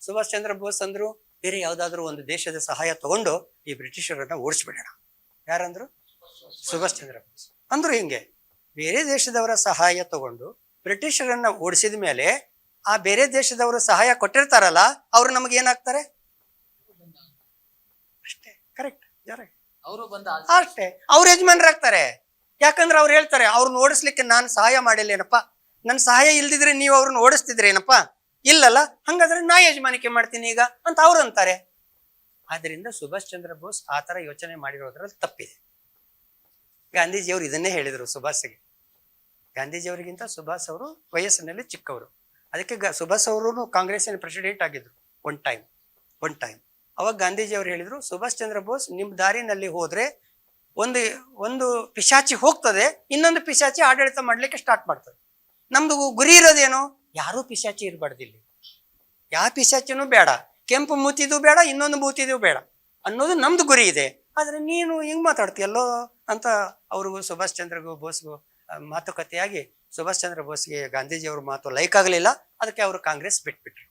ಸುಭಾಷ್ ಚಂದ್ರ ಬೋಸ್ ಅಂದ್ರು ಬೇರೆ ಯಾವ್ದಾದ್ರು ಒಂದು ದೇಶದ ಸಹಾಯ ತಗೊಂಡು ಈ ಬ್ರಿಟಿಷರನ್ನ ಓಡಿಸ್ಬಿಡೋಣ. ಯಾರಂದ್ರು? ಸುಭಾಷ್ ಚಂದ್ರ ಬೋಸ್ ಅಂದ್ರು ಹಿಂಗೆ ಬೇರೆ ದೇಶದವರ ಸಹಾಯ ತಗೊಂಡು ಬ್ರಿಟಿಷರನ್ನ ಓಡಿಸಿದ ಮೇಲೆ ಆ ಬೇರೆ ದೇಶದವರು ಸಹಾಯ ಕೊಟ್ಟಿರ್ತಾರಲ್ಲ ಅವ್ರು ನಮಗೆ ಏನಾಗ್ತಾರೆ ಅಷ್ಟೇ. ಕರೆಕ್ಟ್. ಅಷ್ಟೇ, ಅವ್ರ ಯಜಮಾನ್ರಾಗ್ತಾರೆ. ಯಾಕಂದ್ರೆ ಅವ್ರು ಹೇಳ್ತಾರೆ ಅವ್ರನ್ನ ಓಡಿಸ್ಲಿಕ್ಕೆ ನಾನು ಸಹಾಯ ಮಾಡಿಲ್ಲೇನಪ್ಪ, ನನ್ನ ಸಹಾಯ ಇಲ್ದಿದ್ರೆ ನೀವು ಅವ್ರನ್ನ ಓಡಿಸ್ತಿದ್ರೇನಪ್ಪ, ಇಲ್ಲಲ್ಲ, ಹಂಗಾದ್ರೆ ನಾ ಯಜಮಾನಿಕೆ ಮಾಡ್ತೀನಿ ಈಗ ಅಂತ ಅವ್ರು ಅಂತಾರೆ. ಆದ್ರಿಂದ ಸುಭಾಷ್ ಚಂದ್ರ ಬೋಸ್ ಆ ತರ ಯೋಚನೆ ಮಾಡಿರೋದ್ರಲ್ಲಿ ತಪ್ಪಿದೆ. ಗಾಂಧೀಜಿಯವರು ಇದನ್ನೇ ಹೇಳಿದ್ರು ಸುಭಾಷ್ಗೆ. ಗಾಂಧೀಜಿಯವರಿಗಿಂತ ಸುಭಾಷ್ ಅವರು ವಯಸ್ಸಿನಲ್ಲಿ ಚಿಕ್ಕವರು. ಅದಕ್ಕೆ ಸುಭಾಷ್ ಅವರು ಕಾಂಗ್ರೆಸ್ಸಿನ ಪ್ರೆಸಿಡೆಂಟ್ ಆಗಿದ್ರು ಒನ್ ಟೈಮ್. ಅವಾಗ ಗಾಂಧೀಜಿಯವರು ಹೇಳಿದ್ರು, ಸುಭಾಷ್ ಚಂದ್ರ ಬೋಸ್ ನಿಮ್ ದಾರಿನಲ್ಲಿ ಹೋದ್ರೆ ಒಂದು ಪಿಶಾಚಿ ಹೋಗ್ತದೆ, ಇನ್ನೊಂದು ಪಿಶಾಚಿ ಆಡಳಿತ ಮಾಡ್ಲಿಕ್ಕೆ ಸ್ಟಾರ್ಟ್ ಮಾಡ್ತದೆ. ನಮ್ದು ಗುರಿ ಇರೋದೇನು? ಯಾರೂ ಪಿಶಾಚಿ ಇರಬಾರ್ದಿಲ್ಲ, ಯಾವ ಪಿಶಾಚಿನೂ ಬೇಡ, ಕೆಂಪು ಮೂತಿದು ಬೇಡ, ಇನ್ನೊಂದು ಮೂತಿದು ಬೇಡ ಅನ್ನೋದು ನಮ್ದು ಗುರಿ ಇದೆ. ಆದ್ರೆ ನೀನು ಹಿಂಗ್ ಮಾತಾಡ್ತೀಯಲ್ಲೋ ಅಂತ ಅವ್ರಿಗೂ ಸುಭಾಷ್ ಚಂದ್ರ ಬೋಸ್ಗೂ ಮಾತುಕತೆಯಾಗಿ ಸುಭಾಷ್ ಚಂದ್ರ ಬೋಸ್ಗೆ ಗಾಂಧೀಜಿಯವ್ರ ಮಾತು ಲೈಕ್ ಆಗಲಿಲ್ಲ. ಅದಕ್ಕೆ ಅವರು ಕಾಂಗ್ರೆಸ್ ಬಿಟ್ಬಿಟ್ರು.